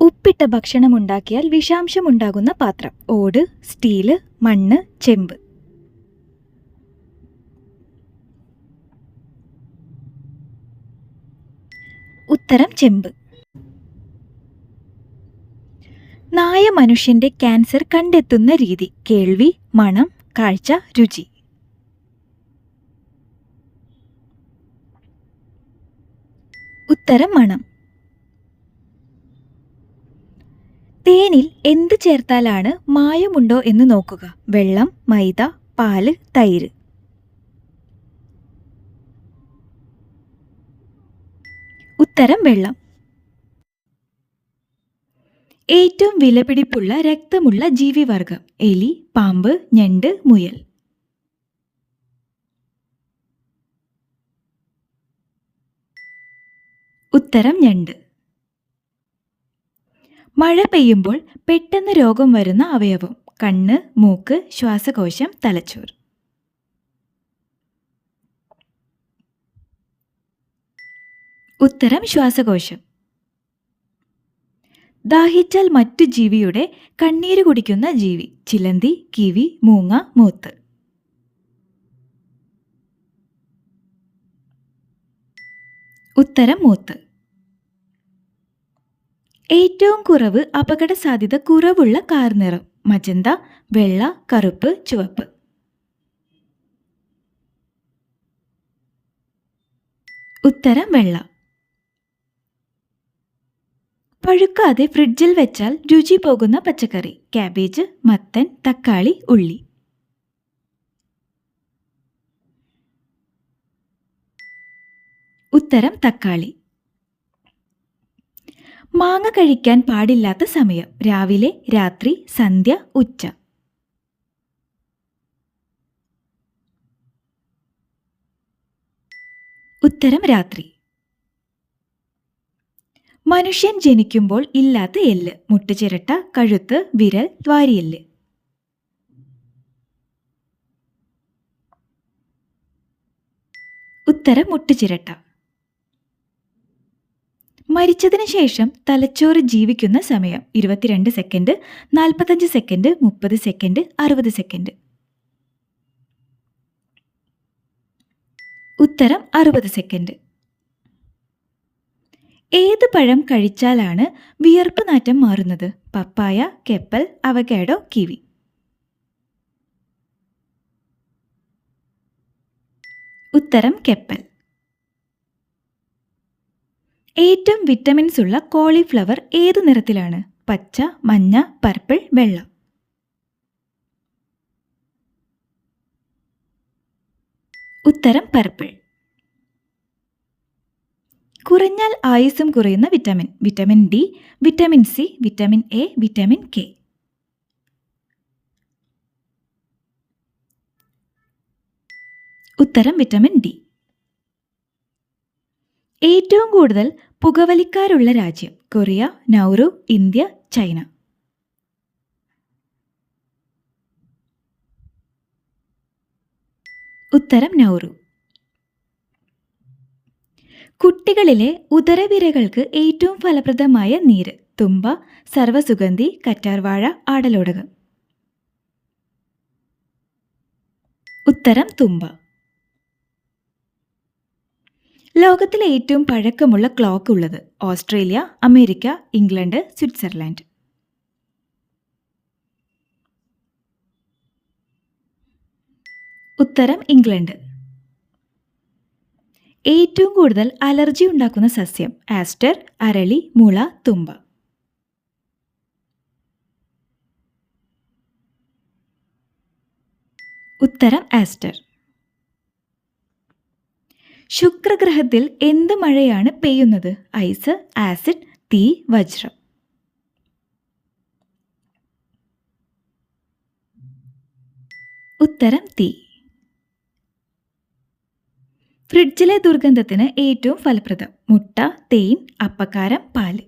ഉപ്പിട്ട ഭക്ഷണമുണ്ടാക്കിയാൽ വിഷാംശമുണ്ടാകുന്ന പാത്രം: ഓട്, സ്റ്റീല്, മണ്ണ്, ചെമ്പ്. ഉത്തരം ചെമ്പ്. നായ മനുഷ്യന്റെ ക്യാൻസർ കണ്ടെത്തുന്ന രീതി: കേൾവി, മണം, കാഴ്ച, രുചി. ഉത്തരം മണം. തേനിൽ എന്ത് ചേർത്താലാണ് മായമുണ്ടോ എന്ന് നോക്കുക: വെള്ളം, മൈദ, പാല്, തൈര്. ഉത്തരം വെള്ളം. ഏറ്റവും വിലപിടിപ്പുള്ള രക്തമുള്ള ജീവിവർഗം: എലി, പാമ്പ്, ഞണ്ട്, മുയൽ. ഉത്തരം ഞണ്ട്. മഴ പെയ്യുമ്പോൾ പെട്ടെന്ന് രോഗം വരുന്ന അവയവം: കണ്ണ്, മൂക്ക്, ശ്വാസകോശം, തലച്ചോർ. ഉത്തരം ശ്വാസകോശം. ദാഹിച്ചാൽ മറ്റു ജീവിയുടെ കണ്ണീര് കുടിക്കുന്ന ജീവി: ചിലന്തി, കിവി, മൂങ്ങ, മൂത്ത്. ഉത്തരം മൂത്ത്. ഏറ്റവും കുറവ് അപകട സാധ്യത കുറവുള്ള കാർ നിറം: മജന്ത, വെള്ള, കറുപ്പ്, ചുവപ്പ്. ഉത്തരം വെള്ള. പഴുക്കാതെ ഫ്രിഡ്ജിൽ വെച്ചാൽ രുചി പോകുന്ന പച്ചക്കറി: കാബേജ്, മത്തൻ, തക്കാളി, ഉള്ളി. ഉത്തരം തക്കാളി. മാങ്ങ കഴിക്കാൻ പാടില്ലാത്ത സമയം: രാവിലെ, രാത്രി, സന്ധ്യ, ഉച്ച. ഉത്തരം രാത്രി. മനുഷ്യൻ ജനിക്കുമ്പോൾ ഇല്ലാത്ത എല്ല്: മുട്ടുചിരട്ട, കഴുത്ത്, വിരൽ, വാരിയെല്ല്. ഉത്തരം മുട്ടുചിരട്ട. മരിച്ചതിന് ശേഷം തലച്ചോറ് ജീവിക്കുന്ന സമയം: 22 സെക്കൻഡ്, 45 സെക്കൻഡ്, 30 സെക്കൻഡ്, 60 സെക്കൻഡ്. ഉത്തരം 60 സെക്കൻഡ്. ഏത് പഴം കഴിച്ചാലാണ് വിയർപ്പ് നാറ്റം മാറുന്നത്: പപ്പായ, കെപ്പൽ, അവകാഡോ, കിവി. ഉത്തരം കെപ്പൽ. ഏറ്റവും വിറ്റമിൻസ് ഉള്ള കോളിഫ്ലവർ ഏതു നിറത്തിലാണ്: പച്ച, മഞ്ഞ, പർപ്പിൾ, വെള്ള. ഉത്തരം പർപ്പിൾ. കുറഞ്ഞാൽ ആയുസ്സും കുറയുന്ന vitamin: vitamin D, vitamin C, vitamin A, vitamin K. ഉത്തരം വിറ്റമിൻ ഡി. ഏറ്റവും കൂടുതൽ പുകവലിക്കാരുള്ള രാജ്യം: കൊറിയ, നൗറു, ഇന്ത്യ, ചൈന. ഉത്തരം നൗറു. കുട്ടികളിലെ ഉദരവിരകൾക്ക് ഏറ്റവും ഫലപ്രദമായ നീര്: തുമ്പ, സർവ്വസുഗന്ധി, കറ്റാർവാഴ, ആടലോടകം. ഉത്തരം തുമ്പ. ലോകത്തിലെ ഏറ്റവും പഴക്കമുള്ള ക്ലോക്ക് ഉള്ളത്: ഓസ്ട്രേലിയ, അമേരിക്ക, ഇംഗ്ലണ്ട്, സ്വിറ്റ്സർലാൻഡ്. ഉത്തരം ഇംഗ്ലണ്ട്. ഏറ്റവും കൂടുതൽ അലർജി ഉണ്ടാക്കുന്ന സസ്യം: ആസ്റ്റർ, അരളി, മുള, തുമ്പ. ഉത്തരം ആസ്റ്റർ. ശുക്രഗ്രഹത്തിൽ എന്ത് മഴയാണ് പെയ്യുന്നത്: ഐസ്, ആസിഡ്, തീ, വജ്രം. ഉത്തരം തീ. ഫ്രിഡ്ജിലെ ദുർഗന്ധത്തിന് ഏറ്റവും ഫലപ്രദം: മുട്ട, തേൻ, അപ്പക്കാരം, പാല്.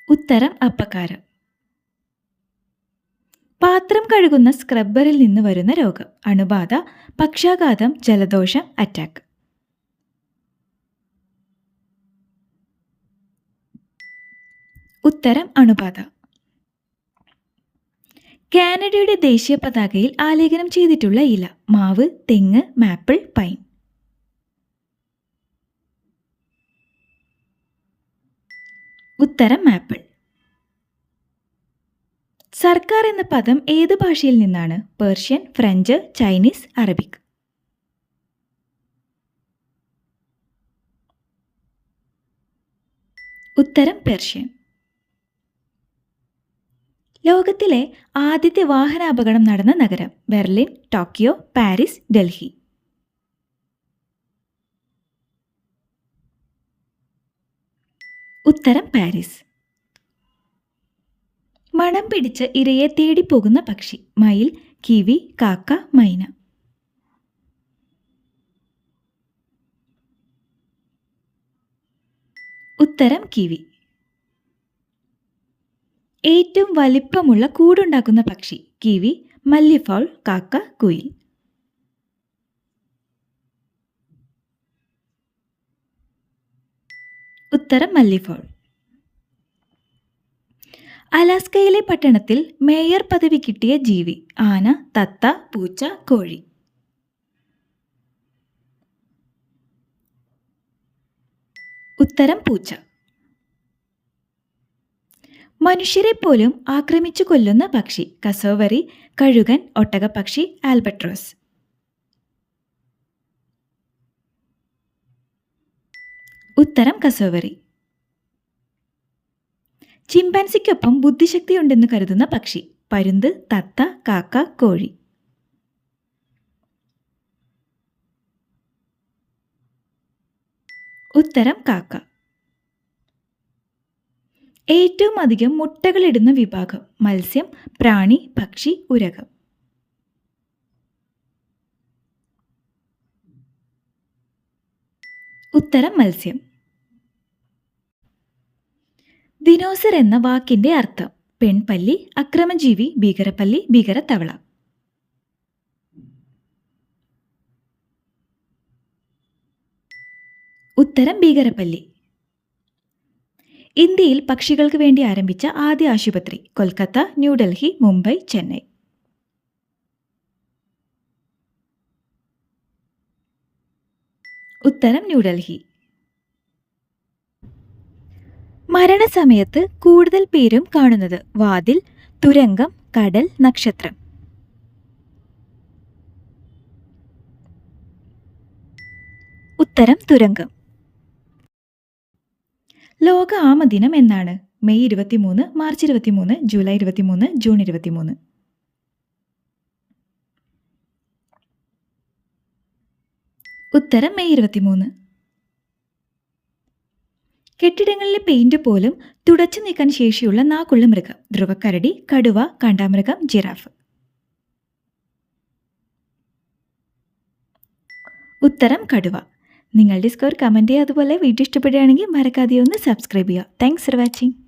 ഉത്തരം അപ്പക്കാരം. പാത്രം കഴുകുന്ന സ്ക്രബ്ബറിൽ നിന്ന് വരുന്ന രോഗം: അണുബാധ, പക്ഷാഘാതം, ജലദോഷം, അറ്റാക്ക്. ഉത്തരം അണുബാധ. കാനഡയുടെ ദേശീയ പതാകയിൽ ആലേഖനം ചെയ്തിട്ടുള്ള ഇല. മാവ്, തെങ്ങ്, മാപ്പിൾ, പൈൻ. ഉത്തരം മാപ്പിൾ. സർക്കാർ എന്ന പദം ഏത് ഭാഷയിൽ നിന്നാണ്? Persian, French, Chinese, Arabic. ഉത്തരം പേർഷ്യൻ. ലോകത്തിലെ ആദ്യത്തെ വാഹനാപകടം നടന്ന നഗരം? Berlin, Tokyo, Paris, Delhi. ഉത്തരം പാരീസ്. മണം പിടിച്ച് ഇരയെ തേടിപ്പോകുന്ന പക്ഷി? മയിൽ, കിവി, കാക്ക, മൈന. ഉത്തരം കിവി. ഏറ്റവും വലിപ്പമുള്ള കൂടുണ്ടാക്കുന്ന പക്ഷി? കിവി, മല്ലിഫൗൾ, കാക്ക, കുയിൽ. ഉത്തരം മല്ലിഫൗൾ. അലാസ്കയിലെ പട്ടണത്തിൽ മേയർ പദവി കിട്ടിയ ജീവി? ആന, തത്ത, പൂച്ച, കോഴി. ഉത്തരം പൂച്ച. മനുഷ്യരെ പോലും ആക്രമിച്ചു കൊല്ലുന്ന പക്ഷി? കസോവറി, കഴുകൻ, ഒട്ടകപ്പക്ഷി, ആൽബട്രോസ്. ഉത്തരം കസോവറി. ചിമ്പാൻസിക്കൊപ്പം ബുദ്ധിശക്തിയുണ്ടെന്ന് കരുതുന്ന പക്ഷി? പരുന്ത്, തത്ത, കാക്ക, കോഴി. ഉത്തരം കാക്ക. ഏറ്റവും അധികം മുട്ടകളിടുന്ന വിഭാഗം? മത്സ്യം, പ്രാണി, പക്ഷി, ഉരകം. ഉത്തരം മത്സ്യം. ദിനോസർ എന്ന വാക്കിന്റെ അർത്ഥം? പെൺപല്ലി, അക്രമജീവി, ഭീകരപ്പല്ലി, ഭീകരത്തവള. ഉത്തരം ഭീകരപ്പല്ലി. ഇന്ത്യയിൽ പക്ഷികൾക്ക് വേണ്ടി ആരംഭിച്ച ആദ്യ ആശുപത്രി? കൊൽക്കത്ത, ന്യൂഡൽഹി, മുംബൈ, ചെന്നൈ. ഉത്തരം ന്യൂഡൽഹി. മരണസമയത്ത് കൂടുതൽ പേരും കാണുന്നത്? വാതിൽ, തുരങ്കം, കടൽ, നക്ഷത്രം. ഉത്തരം തുരങ്കം. ലോക ആമദിനം എന്നാണ്? May 23, March 23, July 23, June 23. ഉത്തരം മെയ് 23. കെട്ടിടങ്ങളിലെ പെയിന്റ് പോലും തുടച്ചു നീക്കാൻ ശേഷിയുള്ള നാക്കുള്ള മൃഗം? ധ്രുവക്കരടി, കടുവ, കാണ്ടാമൃഗം, ജിറാഫ്. ഉത്തരം കടുവ. നിങ്ങളുടെ സ്കോർ കമൻറ്റ് ചെയ്യുക. അതുപോലെ വീഡിയോ ഇഷ്ടപ്പെടുകയാണെങ്കിൽ മറക്കാതെ ഒന്ന് സബ്സ്ക്രൈബ് ചെയ്യുക. Thanks for watching.